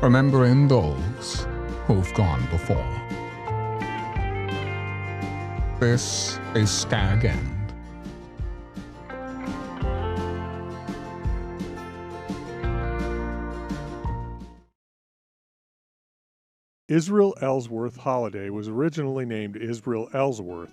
remembering those who've gone before. This is Skag End. Israel Ellsworth Holliday was originally named Israel Ellsworth.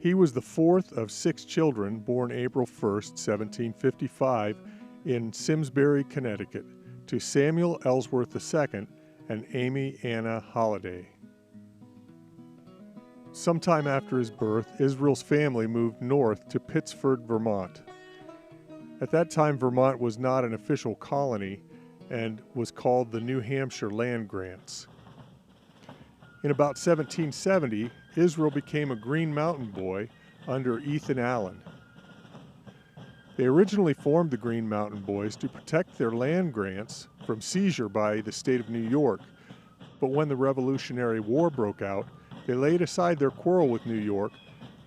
He was the fourth of 6 children born April 1, 1755, in Simsbury, Connecticut, to Samuel Ellsworth II and Amy Anna Holliday. Sometime after his birth, Israel's family moved north to Pittsford, Vermont. At that time, Vermont was not an official colony and was called the New Hampshire Land Grants. In about 1770, Israel became a Green Mountain Boy under Ethan Allen. They originally formed the Green Mountain Boys to protect their land grants from seizure by the state of New York, but when the Revolutionary War broke out, they laid aside their quarrel with New York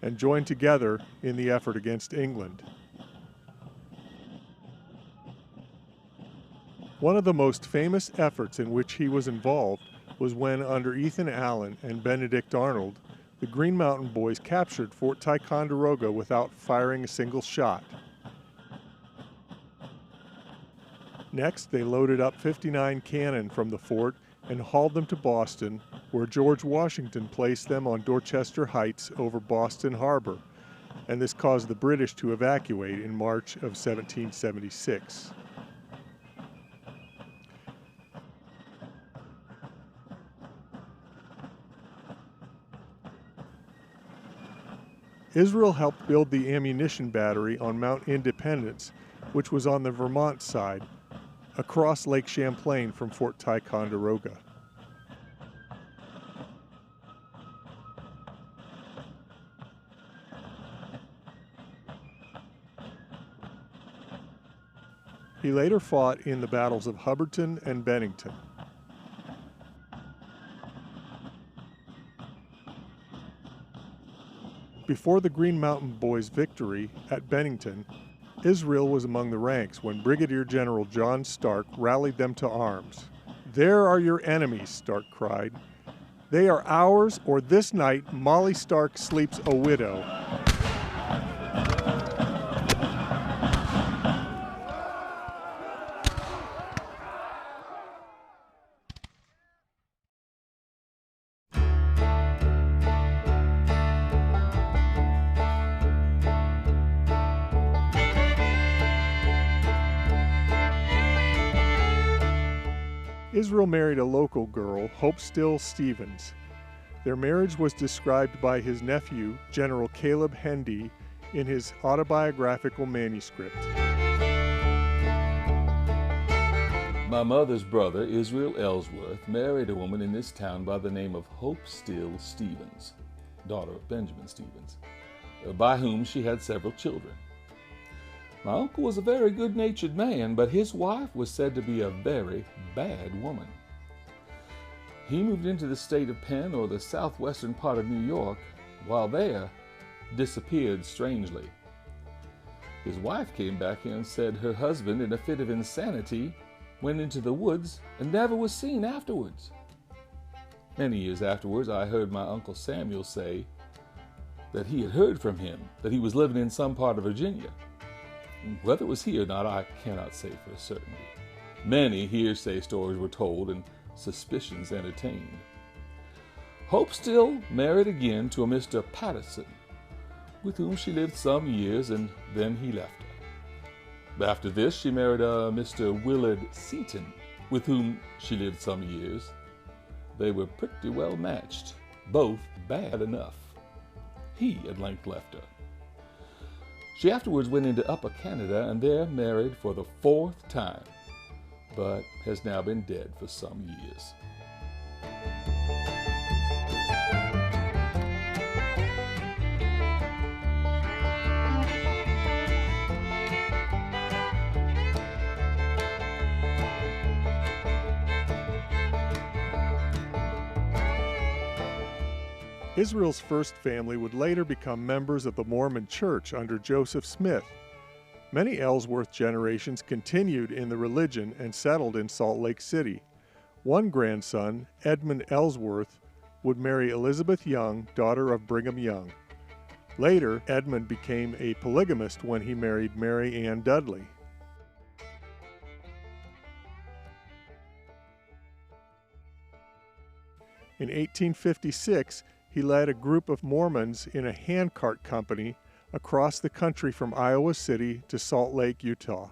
and joined together in the effort against England. One of the most famous efforts in which he was involved was when, under Ethan Allen and Benedict Arnold, the Green Mountain Boys captured Fort Ticonderoga without firing a single shot. Next, they loaded up 59 cannon from the fort and hauled them to Boston, where George Washington placed them on Dorchester Heights over Boston Harbor, and this caused the British to evacuate in March of 1776. Israel helped build the ammunition battery on Mount Independence, which was on the Vermont side, across Lake Champlain from Fort Ticonderoga. He later fought in the battles of Hubbardton and Bennington. Before the Green Mountain Boys' victory at Bennington, Israel was among the ranks when Brigadier General John Stark rallied them to arms. "There are your enemies," Stark cried. "They are ours, or this night Molly Stark sleeps a widow." Israel married a local girl, Hope Still Stevens. Their marriage was described by his nephew, General Caleb Hendy, in his autobiographical manuscript. My mother's brother, Israel Ellsworth, married a woman in this town by the name of Hope Still Stevens, daughter of Benjamin Stevens, by whom she had several children. My uncle was a very good-natured man, but his wife was said to be a very bad woman. He moved into the state of Penn, or the southwestern part of New York, while there, disappeared strangely. His wife came back here and said her husband, in a fit of insanity, went into the woods and never was seen afterwards. Many years afterwards, I heard my Uncle Samuel say that he had heard from him that he was living in some part of Virginia. Whether it was he or not, I cannot say for certainty. Many hearsay stories were told and suspicions entertained. Hope Still married again to a Mr. Patterson, with whom she lived some years, and then he left her. After this, she married a Mr. Willard Seaton, with whom she lived some years. They were pretty well matched, both bad enough. He at length left her. She afterwards went into Upper Canada and there married for the 4th time, but has now been dead for some years. Israel's first family would later become members of the Mormon Church under Joseph Smith. Many Ellsworth generations continued in the religion and settled in Salt Lake City. One grandson, Edmund Ellsworth, would marry Elizabeth Young, daughter of Brigham Young. Later, Edmund became a polygamist when he married Mary Ann Dudley. In 1856, he led a group of Mormons in a handcart company across the country from Iowa City to Salt Lake, Utah.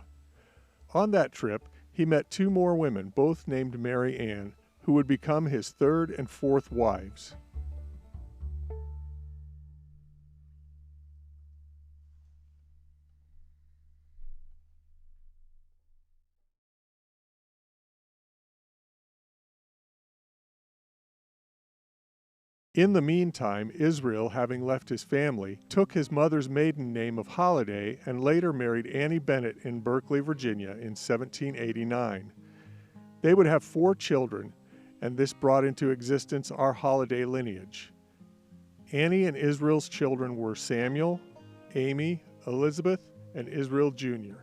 On that trip, he met two more women, both named Mary Ann, who would become his third and fourth wives. In the meantime, Israel, having left his family, took his mother's maiden name of Holliday and later married Annie Bennett in Berkeley, Virginia in 1789. They would have 4 children, and this brought into existence our Holliday lineage. Annie and Israel's children were Samuel, Amy, Elizabeth, and Israel Jr.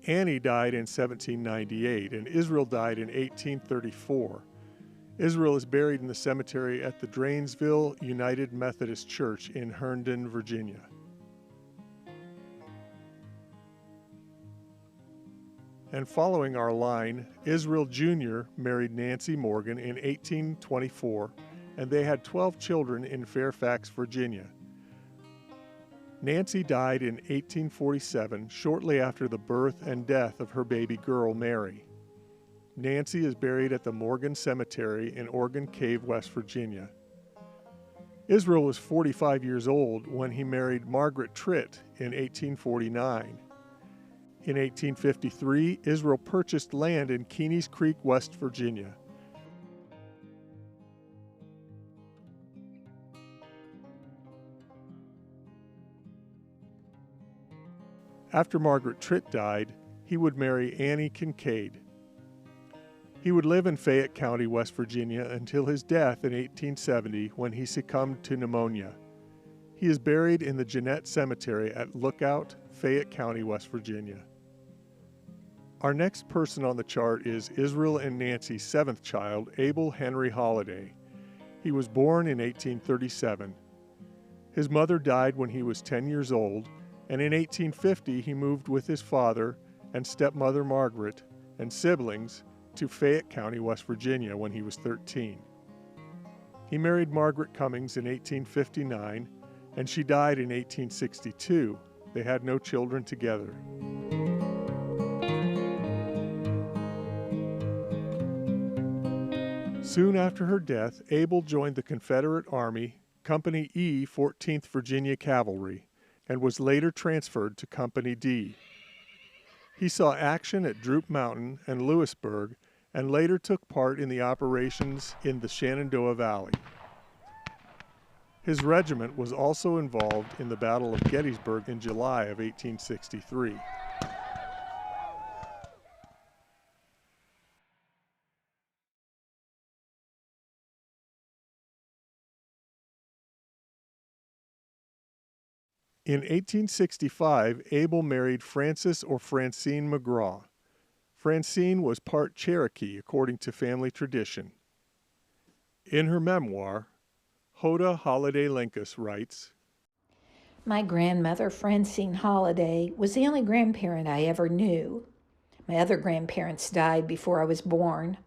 Annie died in 1798, and Israel died in 1834. Israel is buried in the cemetery at the Drainsville United Methodist Church in Herndon, Virginia. And following our line, Israel Jr. married Nancy Morgan in 1824, and they had 12 children in Fairfax, Virginia. Nancy died in 1847, shortly after the birth and death of her baby girl, Mary. Nancy is buried at the Morgan Cemetery in Organ Cave, West Virginia. Israel was 45 years old when he married Margaret Tritt in 1849. In 1853, Israel purchased land in Keeney's Creek, West Virginia. After Margaret Tritt died, he would marry Annie Kincaid. He would live in Fayette County, West Virginia until his death in 1870 when he succumbed to pneumonia. He is buried in the Jeannette Cemetery at Lookout, Fayette County, West Virginia. Our next person on the chart is Israel and Nancy's 7th child, Abel Henry Holliday. He was born in 1837. His mother died when he was 10 years old, and in 1850 he moved with his father and stepmother Margaret and siblings to Fayette County, West Virginia when he was 13. He married Margaret Cummings in 1859, and she died in 1862. They had no children together. Soon after her death, Abel joined the Confederate Army, Company E, 14th Virginia Cavalry, and was later transferred to Company D. He saw action at Droop Mountain and Lewisburg, and later took part in the operations in the Shenandoah Valley. His regiment was also involved in the Battle of Gettysburg in July of 1863. In 1865, Abel married Frances or Francine McGraw. Francine was part Cherokee, according to family tradition. In her memoir, Hoda Holliday Linkus writes, My grandmother, Francine Holliday, was the only grandparent I ever knew. My other grandparents died before I was born.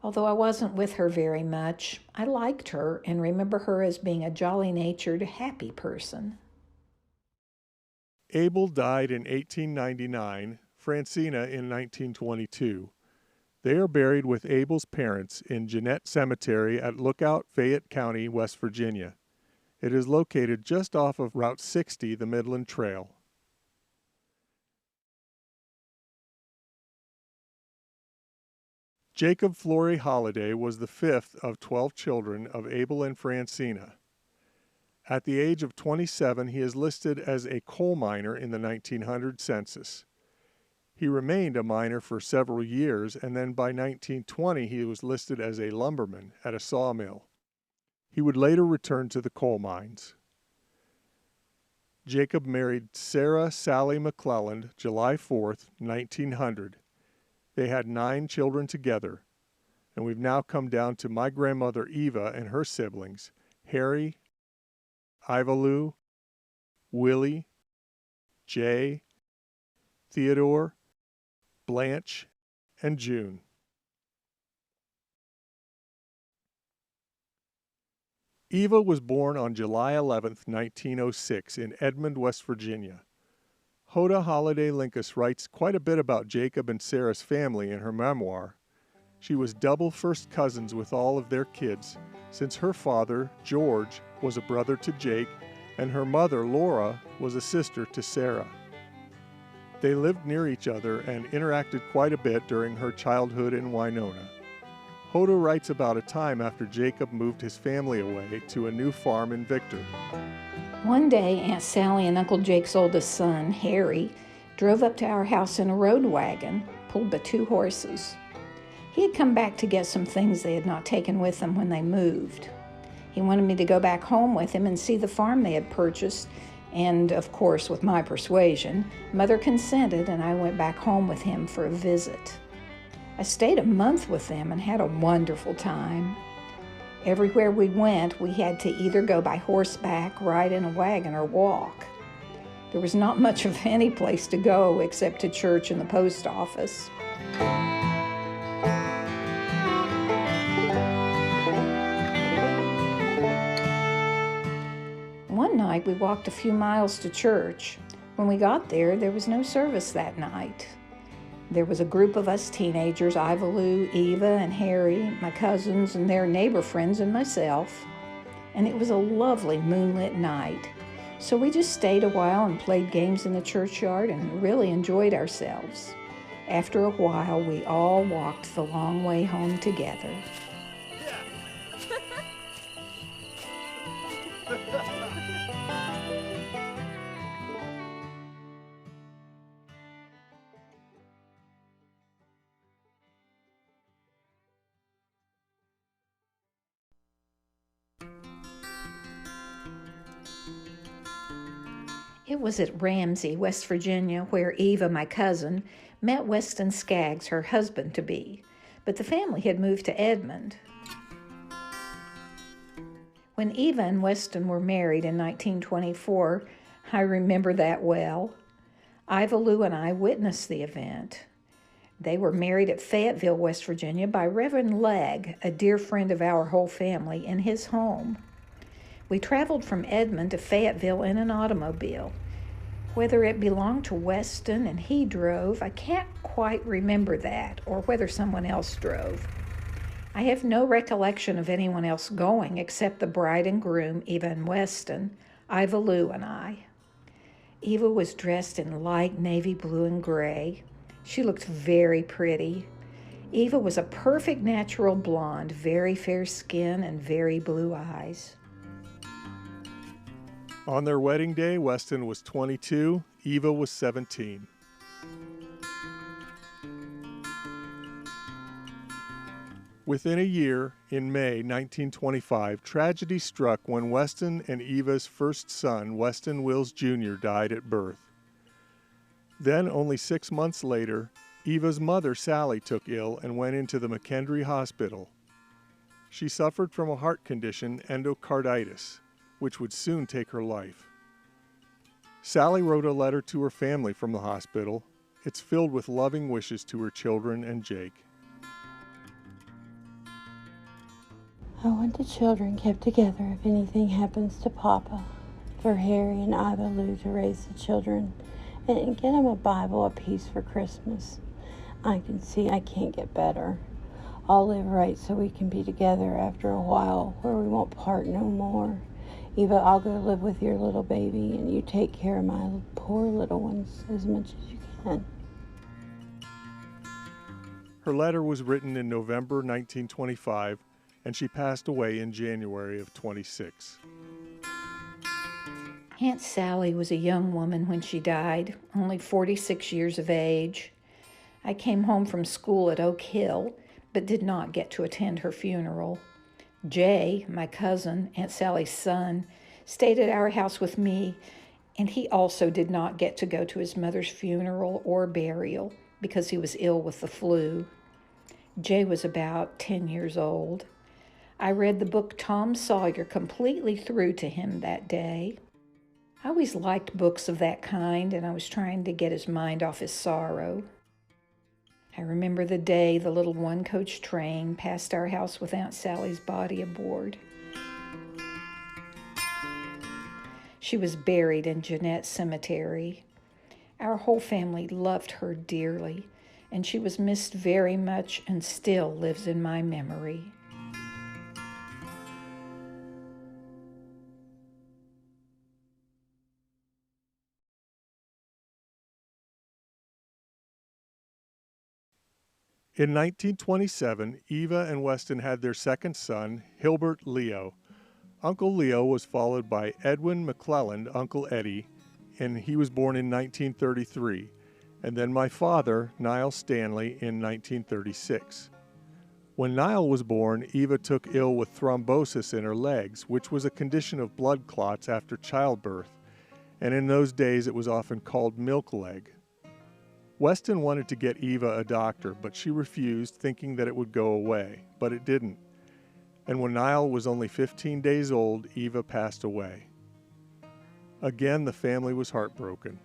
Although I wasn't with her very much, I liked her and remember her as being a jolly-natured, happy person. Abel died in 1899, Francina in 1922. They are buried with Abel's parents in Jeannette Cemetery at Lookout, Fayette County, West Virginia. It is located just off of Route 60, the Midland Trail. Jacob Flory Holliday was the 5th of 12 children of Abel and Francina. At the age of 27, he is listed as a coal miner in the 1900 census. He remained a miner for several years, and then by 1920 he was listed as a lumberman at a sawmill. He would later return to the coal mines. Jacob married Sarah Sallie McClelland July 4, 1900. They had 9 children together, and we've now come down to my grandmother Eva and her siblings, Harry, Eva, Willie, Jay, Theodore, Blanche, and June. Eva was born on July 11, 1906 in Edmond, West Virginia. Hoda Holliday Linkus writes quite a bit about Jacob and Sarah's family in her memoir. She was double first cousins with all of their kids, since her father, George, was a brother to Jake, and her mother, Laura, was a sister to Sarah. They lived near each other and interacted quite a bit during her childhood in Winona. Hoda writes about a time after Jacob moved his family away to a new farm in Victor. One day, Aunt Sallie and Uncle Jake's oldest son, Harry, drove up to our house in a road wagon, pulled by 2 horses. He had come back to get some things they had not taken with them when they moved. He wanted me to go back home with him and see the farm they had purchased, and, of course, with my persuasion, Mother consented and I went back home with him for a visit. I stayed a month with them and had a wonderful time. Everywhere we went, we had to either go by horseback, ride in a wagon, or walk. There was not much of any place to go except to church and the post office. One night, we walked a few miles to church. When we got there was no service that night. There was a group of us teenagers, Eva, and Harry, my cousins, and their neighbor friends, and myself. And it was a lovely moonlit night. So we just stayed a while and played games in the churchyard and really enjoyed ourselves. After a while, we all walked the long way home together. It was at Ramsey, West Virginia, where Eva, my cousin, met Weston Skaggs, her husband-to-be, but the family had moved to Edmond. When Eva and Weston were married in 1924, I remember that well. Eva and I witnessed the event. They were married at Fayetteville, West Virginia, by Reverend Legg, a dear friend of our whole family, in his home. We traveled from Edmond to Fayetteville in an automobile. Whether it belonged to Weston and he drove, I can't quite remember that, or whether someone else drove. I have no recollection of anyone else going except the bride and groom, Eva and Weston, Eva and I. Eva was dressed in light navy blue and gray. She looked very pretty. Eva was a perfect natural blonde, very fair skin and very blue eyes. On their wedding day, Weston was 22, Eva was 17. Within a year, in May 1925, tragedy struck when Weston and Eva's first son, Weston Wills Jr., died at birth. Then, only 6 months later, Eva's mother, Sallie, took ill and went into the McKendree Hospital. She suffered from a heart condition, endocarditis, which would soon take her life. Sallie wrote a letter to her family from the hospital. It's filled with loving wishes to her children and Jake. I want the children kept together if anything happens to Papa, for Harry and Eva to raise the children, and get them a Bible apiece for Christmas. I can see I can't get better. I'll live right so we can be together after a while, where we won't part no more. Eva, I'll go live with your little baby, and you take care of my poor little ones as much as you can. Her letter was written in November 1925, and she passed away in January of 26. Aunt Sallie was a young woman when she died, only 46 years of age. I came home from school at Oak Hill, but did not get to attend her funeral. Jay, my cousin, Aunt Sallie's son, stayed at our house with me, and he also did not get to go to his mother's funeral or burial. because he was ill with the flu. Jay was about 10 years old. I read the book Tom Sawyer completely through to him that day. I always liked books of that kind, and I was trying to get his mind off his sorrow. I remember the day the little one-coach train passed our house with Aunt Sally's body aboard. She was buried in Jeanette Cemetery. Our whole family loved her dearly, and she was missed very much and still lives in my memory. In 1927, Eva and Weston had their second son, Hilbert Leo. Uncle Leo was followed by Edwin McClelland, Uncle Eddie, and he was born in 1933, and then my father, Niall Stanley, in 1936. When Niall was born, Eva took ill with thrombosis in her legs, which was a condition of blood clots after childbirth, and in those days it was often called milk leg. Weston wanted to get Eva a doctor, but she refused, thinking that it would go away, but it didn't. And when Niall was only 15 days old, Eva passed away. Again, the family was heartbroken.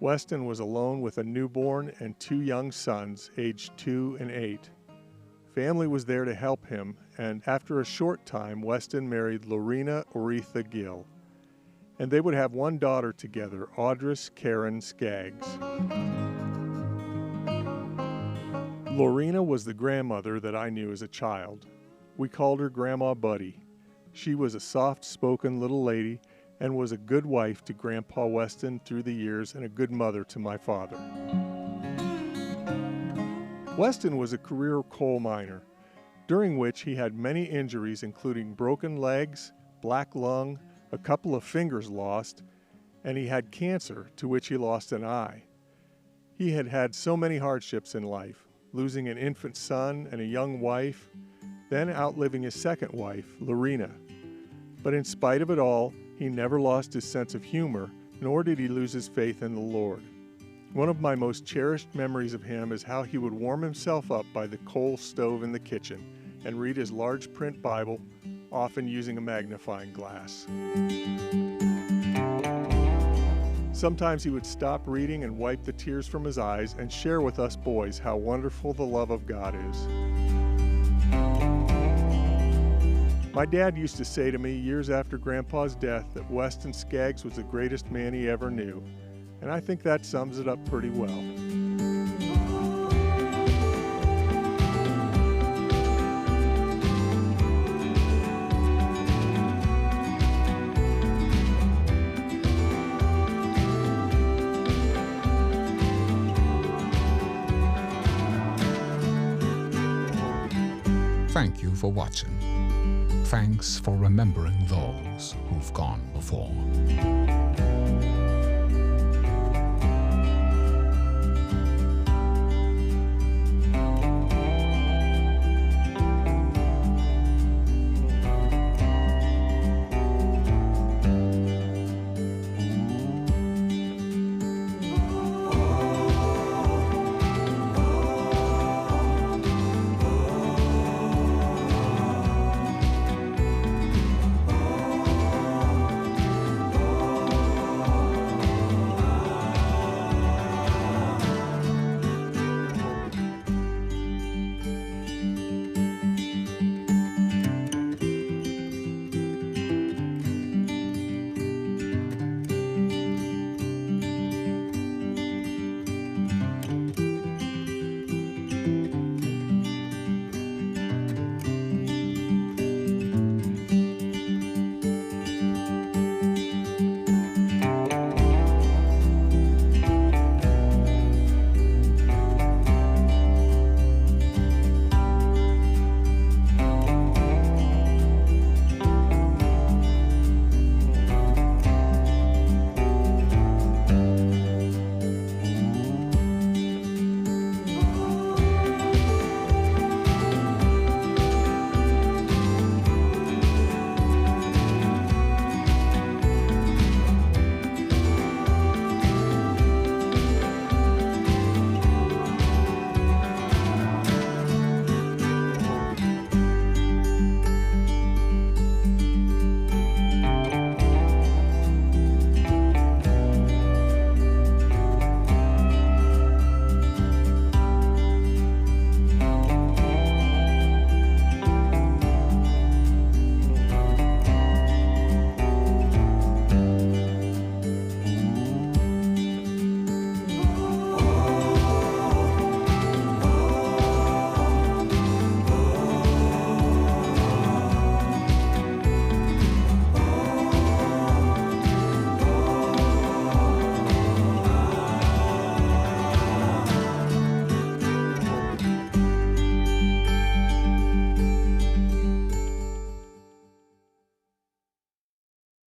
Weston was alone with a newborn and two young sons, aged 2 and 8. Family was there to help him, and after a short time, Weston married Lorena Oretha Gill. And they would have one daughter together, Audress Karen Skaggs. Lorena was the grandmother that I knew as a child. We called her Grandma Buddy. She was a soft-spoken little lady and was a good wife to Grandpa Weston through the years and a good mother to my father. Weston was a career coal miner, during which he had many injuries including broken legs, black lung, a couple of fingers lost, and he had cancer, to which he lost an eye. He had had so many hardships in life, losing an infant son and a young wife, then outliving his second wife, Lorena. But in spite of it all, he never lost his sense of humor, nor did he lose his faith in the Lord. One of my most cherished memories of him is how he would warm himself up by the coal stove in the kitchen and read his large print Bible, often using a magnifying glass. Sometimes he would stop reading and wipe the tears from his eyes and share with us boys how wonderful the love of God is. My dad used to say to me years after Grandpa's death that Weston Skaggs was the greatest man he ever knew, and I think that sums it up pretty well. Thank you for watching. Thanks for remembering those who've gone before.